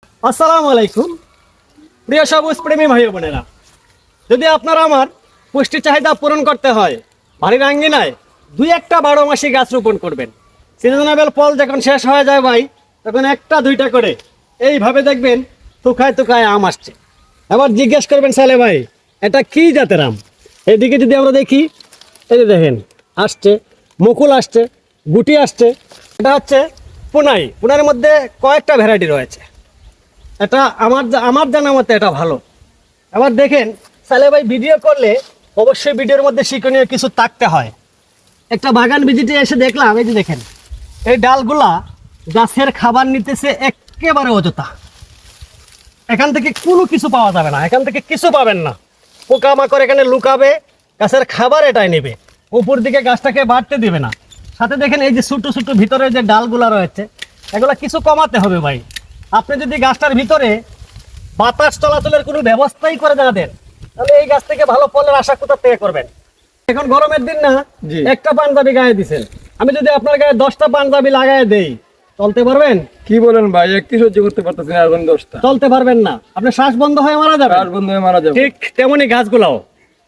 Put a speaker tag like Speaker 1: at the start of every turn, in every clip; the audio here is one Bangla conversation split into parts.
Speaker 1: আসসালামু আলাইকুম প্রিয় সবুজ প্রেমী ভাই বোনেরা, যদি আপনারা আমার পুষ্টি চাহিদা পূরণ করতে হয় বাড়ির আঙ্গিনায় দুই একটা 12 মাসি গাছ রোপণ করবেন। সিজনেবল ফল যখন শেষ হয়ে যায় ভাই, তখন একটা দুইটা করে এইভাবে দেখবেন থুকায় থুকায় আম আসছে। আবার জিজ্ঞেস করবেন সালে ভাই এটা কি জাতের আম? এদিকে যদি আমরা দেখি, এই যে দেখেন আসছে, মুকুল আসছে, গুটি আসছে। এটা হচ্ছে পুনাই। পুনাইয়ের মধ্যে কয়েকটা ভ্যারাইটি রয়েছে। এটা আমার জানা মতে এটা ভালো। আবার দেখেন সালে ভাই ভিডিও করলে অবশ্যই ভিডিওর মধ্যে শিক্ষণীয় কিছু থাকতে হয়। একটা বাগান ভিজিটে এসে দেখলাম, এই যে দেখেন এই ডালগুলা গাছের খাবার নিতেছে একেবারে অযথা। এখান থেকে কোনো কিছু পাওয়া যাবে না, এখান থেকে কিছু পাবেন না। পোকামাকড় এখানে লুকাবে, গাছের খাবার এটাই নেবে, উপর দিকে গাছটাকে বাড়তে দিবে না। সাথে দেখেন এই যে ছোটো ছোটো ভিতরে যে ডালগুলা রয়েছে, এগুলা কিছু কমাতে হবে ভাই। আপনি যদি গাছটার ভিতরে বাতাস চলাচলের কোনো ব্যবস্থাই করে না দেন, তাহলে এই গাছ থেকে ভালো ফলের আশা কোথা থেকে করবেন? এখন গরমের দিন না, একটা পাঞ্জাবি গায়ে দিছেন, আমি যদি আপনার গায়ে 10টা পাঞ্জাবি লাগায় দেই, চলতে পারবেন?
Speaker 2: কি বলেন ভাই, একটি সহ্য করতে পারতেছেন আর 10টা?
Speaker 1: চলতে পারবেন না, আপনি শ্বাস বন্ধ হয়ে মারা যাবেন।
Speaker 2: শ্বাস বন্ধ হয়ে মারা যাবে।
Speaker 1: ঠিক তেমনি গাছগুলাও,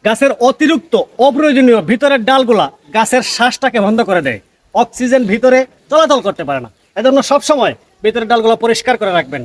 Speaker 1: গাছের অতিরিক্ত অপ্রয়োজনীয় ভিতরের ডালগুলা গাছের শ্বাসটাকে বন্ধ করে দেয়, অক্সিজেন ভিতরে চলাচল করতে পারে না। এজন্য সবসময় ভিতরের ডালগুলা পরিষ্কার করে রাখবেন।